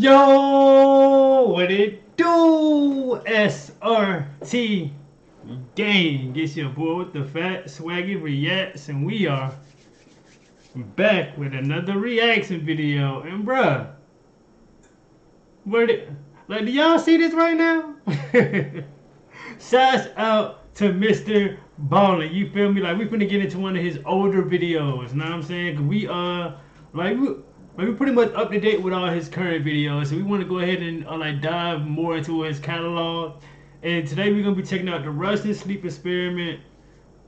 Yo, what it do? SRT gang. Get your boy with the fat swaggy reacts, and we are back with another reaction video. And bruh, do y'all see this right now? Shouts out to Mr. Ballin. You feel me? Like we finna get into one of his older videos. Know what I'm saying? 'Cause we we're pretty much up to date with all his current videos, so we want to go ahead and dive more into his catalog. And today we're gonna be checking out the Russian sleep experiment,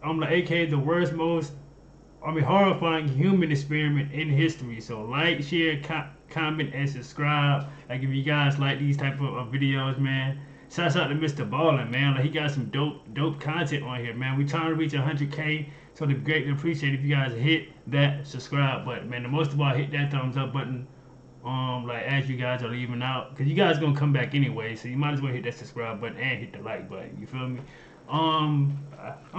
aka the worst, horrifying human experiment in history. So like, share, comment, and subscribe. Like if you guys like these type of videos, man. Shouts out to Mr. Ballin, man. Like he got some dope content on here, man. We trying to reach 100K, so it'd be greatly appreciate if you guys hit that subscribe button, man. And most of all, hit that thumbs up button. As you guys are leaving out, cause you guys gonna come back anyway, so you might as well hit that subscribe button and hit the like button. You feel me? I'm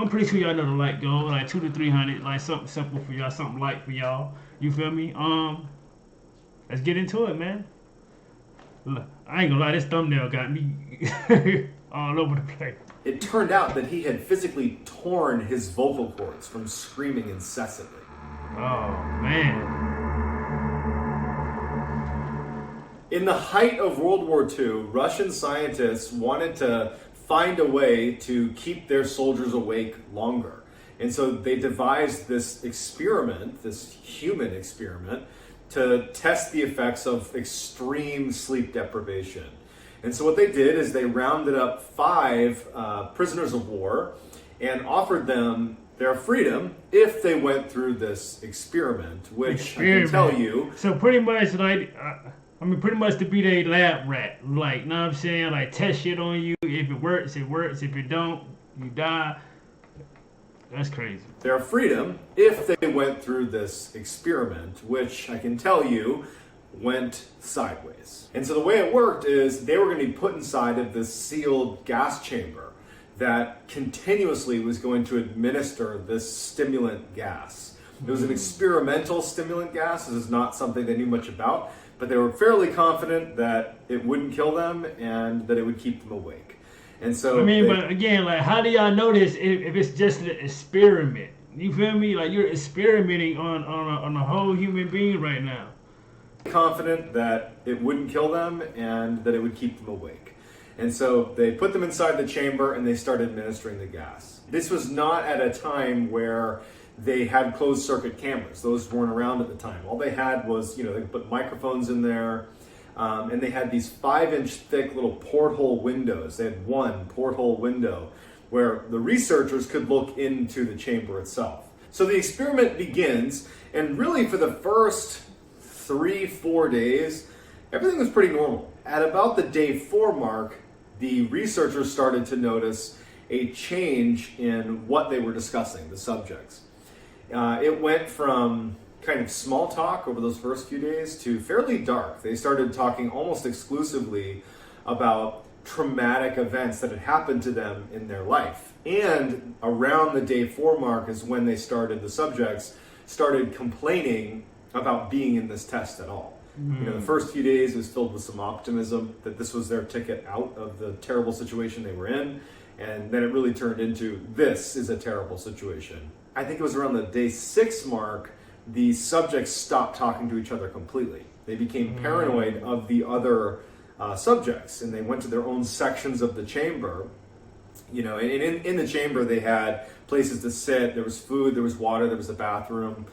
pretty sure y'all know the like goal, like 200 to 300, like something simple for y'all, something light for y'all. You feel me? Let's get into it, man. Look, I ain't gonna lie, this thumbnail got me all over the place. It turned out that he had physically torn his vocal cords from screaming incessantly. Oh, man. In the height of World War II, Russian scientists wanted to find a way to keep their soldiers awake longer. And so they devised this experiment, this human experiment, to test the effects of extreme sleep deprivation. And so what they did is they rounded up 5 prisoners of war and offered them their freedom if they went through this experiment, which I can tell you. So pretty much pretty much to be their lab rat. Like, know what I'm saying? Like, test shit on you. If it works, it works. If it don't, you die. That's crazy. Their freedom if they went through this experiment, which I can tell you went sideways. And so the way it worked is they were going to be put inside of this sealed gas chamber that continuously was going to administer this stimulant gas. It was an experimental stimulant gas. This is not something they knew much about, but they were fairly confident that it wouldn't kill them and that it would keep them awake. And so but again, like, how do y'all know this if it's just an experiment? You feel me? Like, you're experimenting on a whole human being right now. Confident that it wouldn't kill them and that it would keep them awake. And so they put them inside the chamber and they started administering the gas. This was not at a time where they had closed circuit cameras. Those weren't around at the time. All they had was, they put microphones in there, and they had these 5-inch thick little porthole windows. They had one porthole window where the researchers could look into the chamber itself. So the experiment begins, and really for the first 3-4 days, everything was pretty normal. At about the day 4 mark, the researchers started to notice a change in what they were discussing, the subjects. It went from kind of small talk over those first few days to fairly dark. They started talking almost exclusively about traumatic events that had happened to them in their life. And around the day 4 mark is when the subjects started complaining about being in this test at all. The first few days was filled with some optimism that this was their ticket out of the terrible situation they were in. And then it really turned into, this is a terrible situation. I think it was around the day 6 mark, the subjects stopped talking to each other completely. They became paranoid of the other subjects, and they went to their own sections of the chamber. And in the chamber they had places to sit, there was food, there was water, there was a bathroom,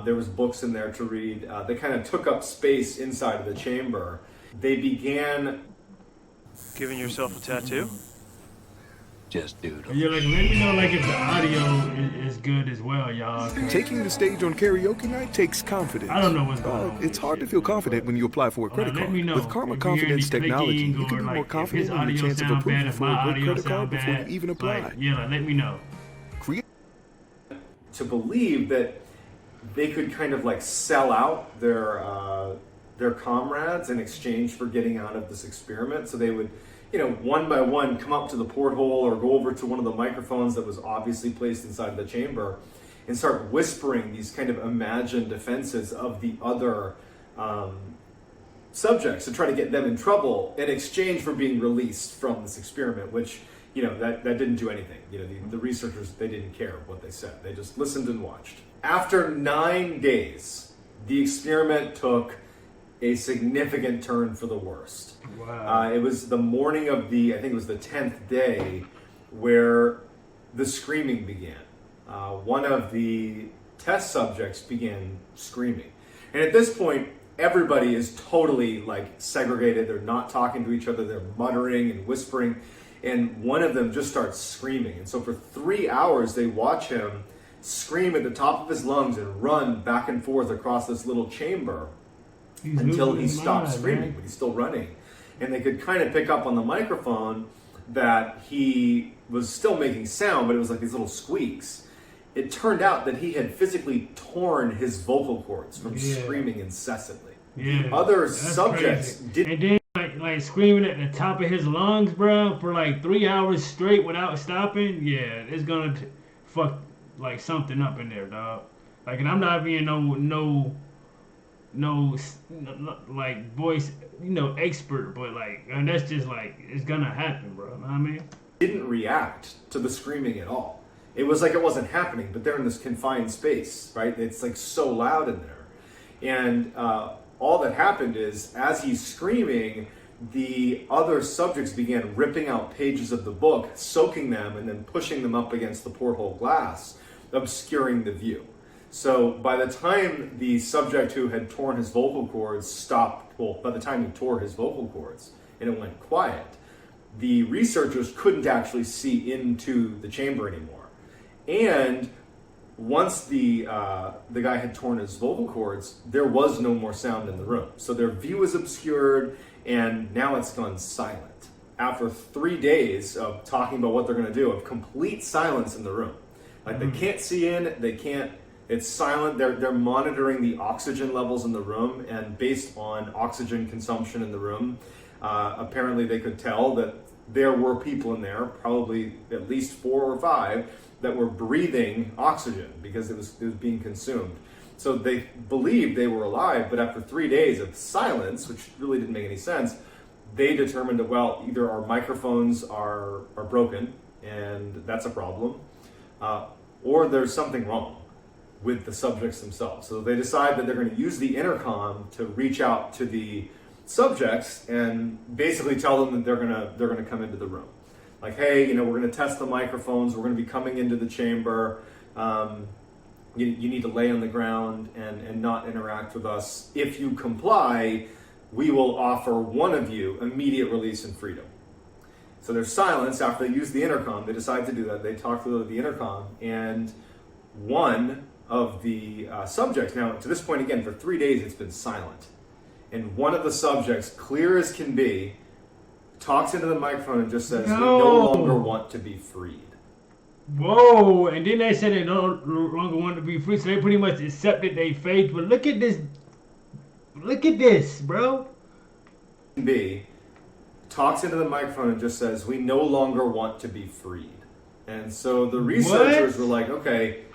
there was books in there to read. They kind of took up space inside of the chamber. They began... Giving yourself a tattoo? Just doodle. Yeah, like, let me know, like, if the audio is good as well, y'all. Taking the stage on karaoke night takes confidence. I don't know what's going on. It's hard to feel confident when you apply for a credit card. With Karma Confidence Technology, you can be more confident in your chance of approval for a good credit card before you even apply. Let me know. To believe that they could kind of like sell out their comrades in exchange for getting out of this experiment. So they would, one by one come up to the porthole or go over to one of the microphones that was obviously placed inside the chamber and start whispering these kind of imagined defenses of the other subjects to try to get them in trouble in exchange for being released from this experiment, which, you know, that didn't do anything. You know, the researchers, they didn't care what they said. They just listened and watched. After 9 days, the experiment took a significant turn for the worst. Wow. It was the morning of I think it was the 10th day, where the screaming began. One of the test subjects began screaming. And at this point, everybody is totally like segregated. They're not talking to each other. They're muttering and whispering. And one of them just starts screaming. And so for 3 hours, they watch him scream at the top of his lungs and run back and forth across this little chamber until he stopped screaming, but he's still running. And they could kind of pick up on the microphone that he was still making sound, but it was like these little squeaks. It turned out that he had physically torn his vocal cords from screaming incessantly. Yeah, other subjects didn't. And then like screaming at the top of his lungs, bro, for like 3 hours straight without stopping. Yeah, it's gonna fuck like something up in there, dog. Like, and I'm not being no like voice, you know, expert, but like, and that's just like, it's gonna happen, bro. You know what I mean? Didn't react to the screaming at all. It was like it wasn't happening, but they're in this confined space, right? It's like so loud in there. And all that happened is, as he's screaming, the other subjects began ripping out pages of the book, soaking them, and then pushing them up against the porthole glass, obscuring the view. So by the time the subject who had torn his vocal cords stopped, well, by the time he tore his vocal cords and it went quiet, the researchers couldn't actually see into the chamber anymore. And once the guy had torn his vocal cords, there was no more sound in the room. So their view is obscured, and now it's gone silent. After 3 days of talking about what they're going to do, of complete silence in the room. Like, they can't see in, they can't, it's silent. They're monitoring the oxygen levels in the room, and based on oxygen consumption in the room, apparently they could tell that there were people in there, probably at least 4 or 5, that were breathing oxygen because it was being consumed. So they believed they were alive, but after 3 days of silence, which really didn't make any sense, they determined that, well, either our microphones are broken, and that's a problem, or there's something wrong with the subjects themselves. So they decide that they're going to use the intercom to reach out to the subjects and basically tell them that they're going to come into the room. Like, hey, you know, we're going to test the microphones. We're going to be coming into the chamber. You need to lay on the ground and not interact with us. If you comply, we will offer one of you immediate release and freedom. So there's silence. After they use the intercom, they decide to do that. They talk to the intercom, and one of the subjects, now to this point again, for 3 days it's been silent. And one of the subjects, clear as can be, talks into the microphone and just says, we no longer want to be freed. Whoa, and then they said they no longer want to be free, so they pretty much accepted their fate. But look at this, bro. B talks into the microphone and just says, we no longer want to be freed. And so the researchers were like, okay,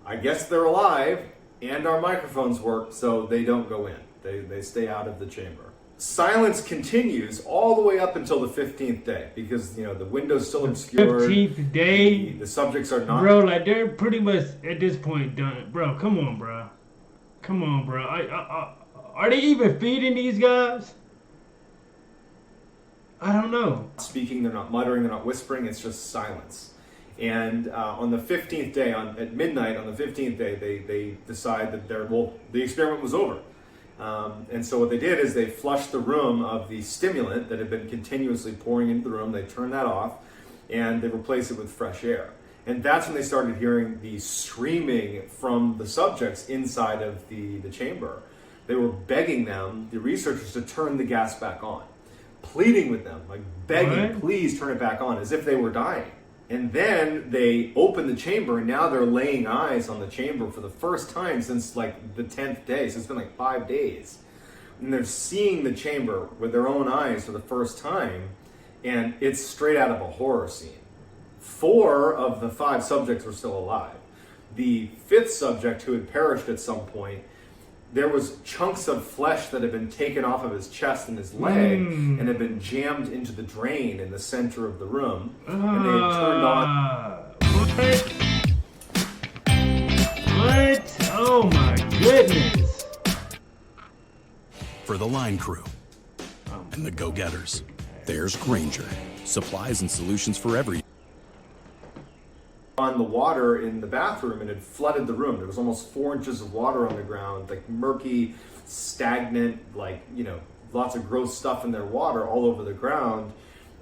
I guess they're alive and our microphones work, so they don't go in. They stay out of the chamber. Silence continues all the way up until the 15th day, because, you know, the window's still obscured. 15th day? The subjects are not... Bro, like, they're pretty much, at this point, done. Bro, come on, bro. Come on, bro. Are they even feeding these guys? I don't know. Speaking, they're not muttering, they're not whispering, it's just silence. And on the 15th day, at midnight on the 15th day, they decide that the experiment was over. And so what they did is they flushed the room of the stimulant that had been continuously pouring into the room. They turned that off, and they replaced it with fresh air. And that's when they started hearing the screaming from the subjects inside of the chamber. They were begging them, the researchers, to turn the gas back on, pleading with them, like begging, please turn it back on, as if they were dying. And then they opened the chamber, and now they're laying eyes on the chamber for the first time since like the 10th day. So it's been like 5 days. And they're seeing the chamber with their own eyes for the first time, and it's straight out of a horror scene. 4 of the 5 subjects were still alive. The 5th subject, who had perished at some point, there was chunks of flesh that had been taken off of his chest and his leg and had been jammed into the drain in the center of the room. And they had turned on... What? Oh my goodness. For the line crew and the go-getters, there's Granger. Supplies and solutions for every... On the water in the bathroom and had flooded the room. There was almost 4 inches of water on the ground, like murky, stagnant, like, you know, lots of gross stuff in their water all over the ground.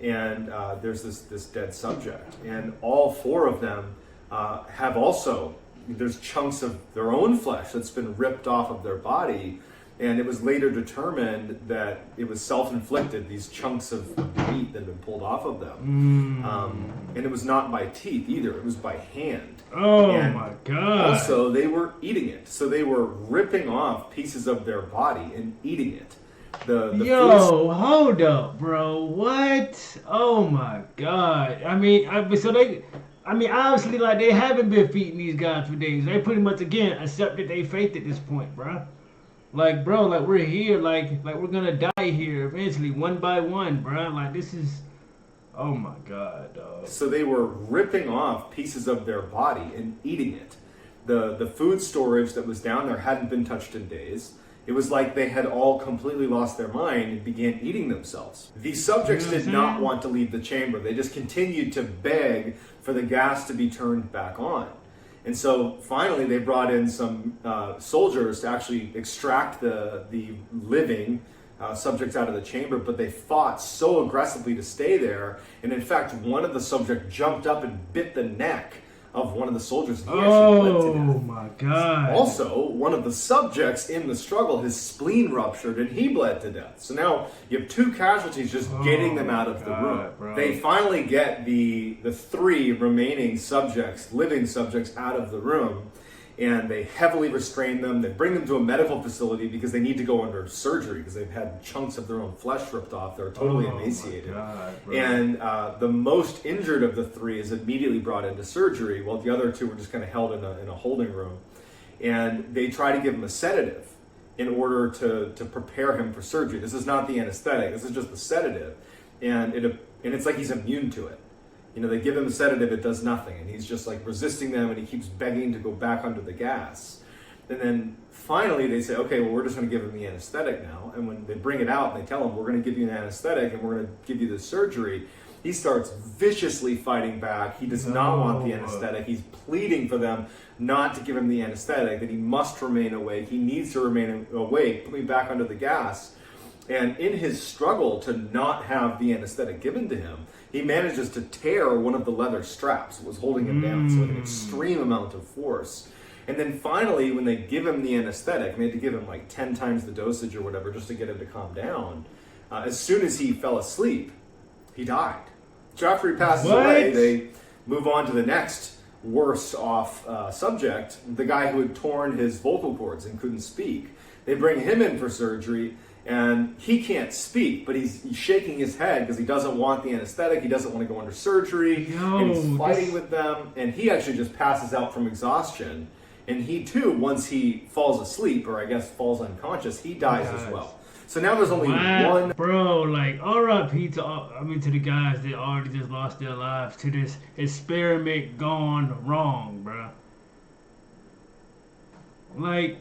And there's this dead subject. And all 4 of them have also, there's chunks of their own flesh that's been ripped off of their body. And it was later determined that it was self-inflicted, these chunks of meat that had been pulled off of them. And it was not by teeth either, it was by hand. Oh and my God. Also, they were eating it. So they were ripping off pieces of their body and eating it. Yo, hold up, bro. What? Oh my God. I mean, obviously, like, they haven't been feeding these guys for days. They pretty much, again, accepted their fate at this point, bro. Like, bro, like, we're here, like we're gonna die here eventually, one by one, bro. Like, this is, oh my God, dog. So they were ripping off pieces of their body and eating it. The food storage that was down there hadn't been touched in days. It was like they had all completely lost their mind and began eating themselves. These subjects did not want to leave the chamber. They just continued to beg for the gas to be turned back on. And so finally they brought in some soldiers to actually extract the living subjects out of the chamber, but they fought so aggressively to stay there. And in fact, one of the subjects jumped up and bit the neck of one of the soldiers. He actually bled to death. Oh my God. Also, one of the subjects in the struggle, his spleen ruptured and he bled to death. So now you have 2 casualties just getting them out of the room. Bro. They finally get the 3 remaining subjects, living subjects, out of the room, and they heavily restrain them. They bring them to a medical facility because they need to go under surgery because they've had chunks of their own flesh ripped off. They're totally emaciated. God, and the most injured of the 3 is immediately brought into surgery, while the other 2 were just kind of held in a holding room. And they try to give him a sedative in order to prepare him for surgery. This is not the anesthetic. This is just the sedative. And it's like he's immune to it. You know, they give him a sedative, it does nothing. And he's just like resisting them, and he keeps begging to go back under the gas. And then finally they say, okay, well, we're just going to give him the anesthetic now. And when they bring it out and they tell him, we're going to give you an anesthetic and we're going to give you the surgery, he starts viciously fighting back. He does not want the anesthetic. He's pleading for them not to give him the anesthetic, that he must remain awake. He needs to remain awake, put me back under the gas. And in his struggle to not have the anesthetic given to him, he manages to tear one of the leather straps that was holding him down, so with an extreme amount of force. And then finally, when they give him the anesthetic, and they had to give him like 10 times the dosage or whatever just to get him to calm down, as soon as he fell asleep, he died. So after he passes away, they move on to the next worse off subject, the guy who had torn his vocal cords and couldn't speak. They bring him in for surgery, and he can't speak, but he's shaking his head because he doesn't want the anesthetic. He doesn't want to go under surgery, and he's fighting with them. And he actually just passes out from exhaustion. And he too, once he falls asleep, or I guess falls unconscious, he dies as well. So now there's only one. Bro, like, R.I.P. to the guys that already just lost their lives to this experiment gone wrong, bro. Like,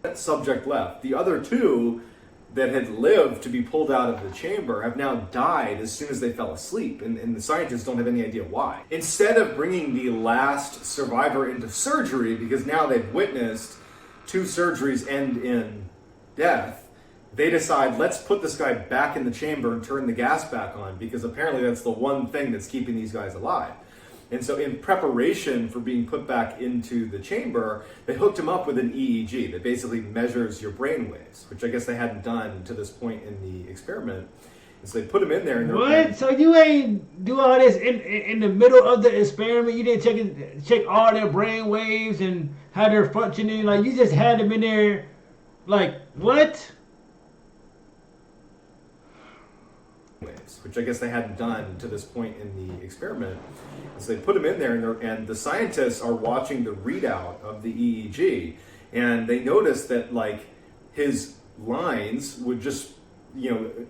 that subject left. The other 2 that had lived to be pulled out of the chamber have now died as soon as they fell asleep, and the scientists don't have any idea why. Instead of bringing the last survivor into surgery, because now they've witnessed 2 surgeries end in death, they decide, let's put this guy back in the chamber and turn the gas back on, because apparently that's the one thing that's keeping these guys alive. And so in preparation for being put back into the chamber, they hooked him up with an EEG that basically measures your brain waves, which I guess they hadn't done to this point in the experiment. And so they put him in there. And what? So you ain't do all this in the middle of the experiment? You didn't check all their brain waves and how they're functioning? Like, you just had them in there, like, what? Which I guess they hadn't done to this point in the experiment. So they put him in there, and the scientists are watching the readout of the EEG, And they noticed that like his lines would just,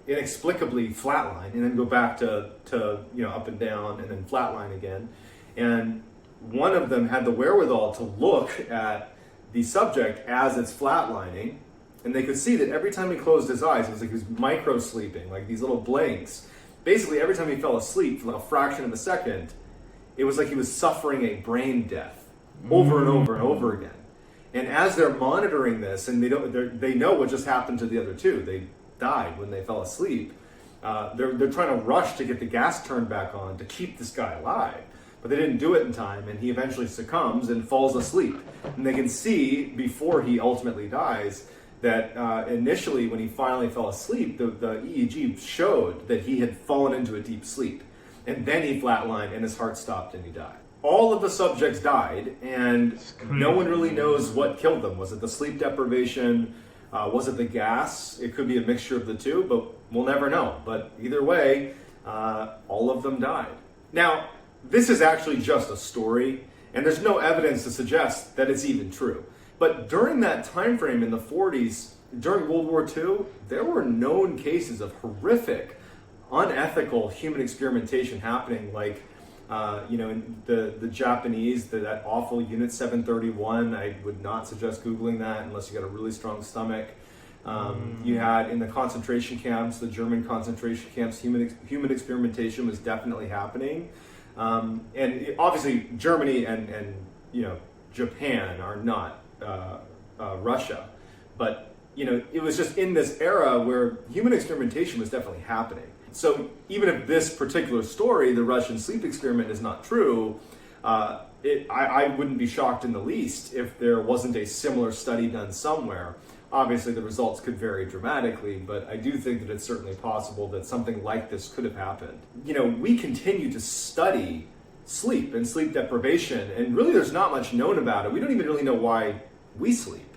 inexplicably flatline and then go back to up and down and then flatline again. And one of them had the wherewithal to look at the subject as it's flatlining, and they could see that every time he closed his eyes, it was like he was micro sleeping, like these little blinks. Basically, every time he fell asleep for like a fraction of a second, it was like he was suffering a brain death over and over and over again. And as they're monitoring this, and they know what just happened to the other two, they died when they fell asleep. They're trying to rush to get the gas turned back on to keep this guy alive. But they didn't do it in time, and he eventually succumbs and falls asleep. And they can see, before he ultimately dies, that initially when he finally fell asleep, the EEG showed that he had fallen into a deep sleep. And then he flatlined, and his heart stopped, and he died. All of the subjects died, and no one really knows what killed them. Was it the sleep deprivation? Was it the gas? It could be a mixture of the two, but we'll never know. But either way, all of them died. Now, this is actually just a story, and there's no evidence to suggest that it's even true. But during that time frame in the 40s, during World War II, there were known cases of horrific, unethical human experimentation happening, like in the Japanese, that awful Unit 731. I would not suggest Googling that unless you got a really strong stomach. You had in the concentration camps, the German concentration camps, human experimentation was definitely happening. And obviously Germany and Japan are not Russia, but it was just in this era where human experimentation was definitely happening. So even if this particular story, the Russian sleep experiment, is not true, I wouldn't be shocked in the least if there wasn't a similar study done somewhere. Obviously, the results could vary dramatically, but I do think that it's certainly possible that something like this could have happened. We continue to study sleep and sleep deprivation, and really there's not much known about it. We don't even really know why we sleep.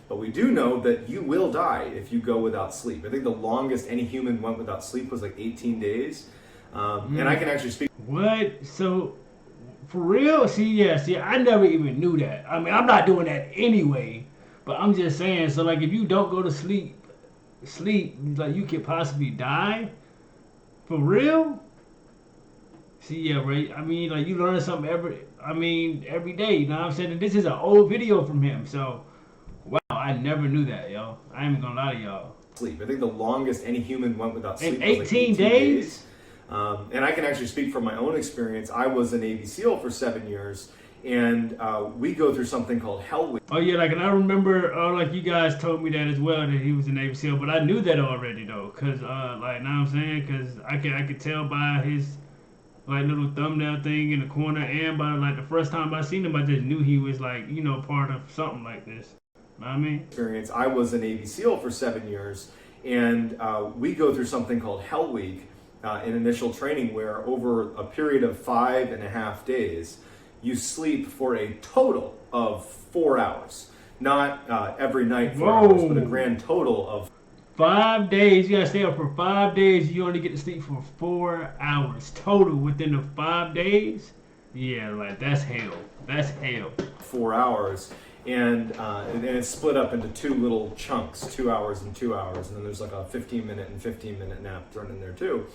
But we do know that you will die if you go without sleep. I think the longest any human went without sleep was like 18 days. And I can actually speak. What? So, for real? See, I never even knew that. I mean, I'm not doing that anyway. But I'm just saying, so like if you don't go to sleep, like you could possibly die? For real? See, yeah, right? I mean, like you learn something every day, you know what I'm saying? And this is an old video from him, so wow, I never knew that, yo. I ain't gonna lie to y'all. Sleep. I think the longest any human went without sleep was like 18 days? And I can actually speak from my own experience. I was a Navy SEAL for 7 years, and we go through something called Hell Week. Oh yeah, like, and I remember, like you guys told me that as well, that he was a Navy SEAL, but I knew that already though, cause like, know what I'm saying? Cause I could tell by his like little thumbnail thing in the corner, and by like the first time I seen him, I just knew he was like, part of something like this. Know what I mean? Experience. I was a Navy SEAL for 7 years, and we go through something called Hell Week in initial training, where over a period of 5.5 days, you sleep for a total of 4 hours. Not every night 4 hours, but a grand total of 5 days. You gotta stay up for 5 days. You only get to sleep for 4 hours total within the 5 days. Yeah, like that's hell. That's hell. 4 hours, and it's split up into two little chunks, 2 hours and 2 hours, and then there's like a 15-minute and 15-minute nap thrown in there too.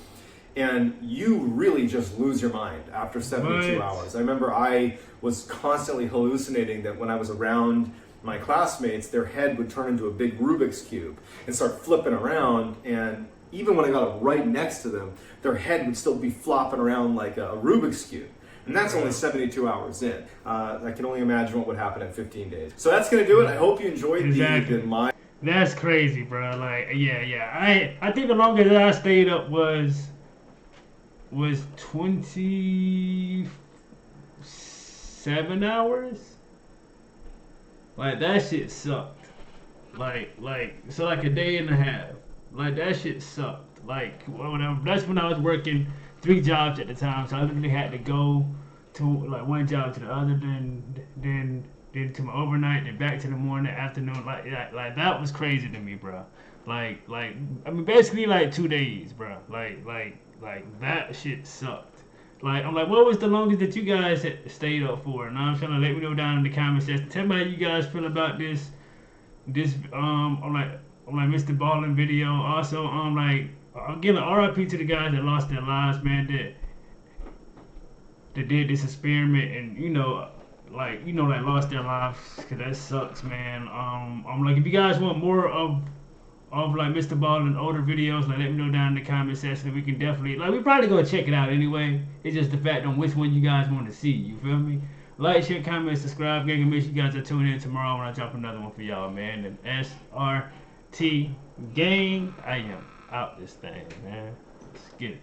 And you really just lose your mind after 72 hours. I remember I was constantly hallucinating that when I was around my classmates, their head would turn into a big Rubik's Cube and start flipping around. And even when I got right next to them, their head would still be flopping around like a Rubik's Cube. And that's only 72 hours in. I can only imagine what would happen in 15 days. So that's going to do it. I hope you enjoyed the live. That's crazy, bro. Like, yeah. I think the longest that I stayed up was 27 hours. Like that shit sucked. Like so like a day and a half. Like that shit sucked. Like whatever. That's when I was working 3 jobs at the time, so I literally had to go to like one job to the other, then to my overnight, then back to the morning, afternoon. Like that was crazy to me, bro. Like I mean basically like 2 days, bro. Like that shit sucked. Like, I'm like, what was the longest that you guys had stayed up for? And I'm trying to let me know down in the comment section. Tell me how you guys feel about this. this on like Mr. Ballin video. Also like again, RIP to the guys that lost their lives, man. That did this experiment and like lost their lives, cause that sucks, man. I'm like, if you guys want more of like Mr. Ballin older videos, like let me know down in the comment section. We can definitely we probably gonna check it out anyway. It's just the fact on which one you guys want to see. You feel me? Like, share, comment, subscribe, gang, and make sure you guys are tuning in tomorrow when I drop another one for y'all, man. And SRT gang, I am out this thing, man. Let's get it.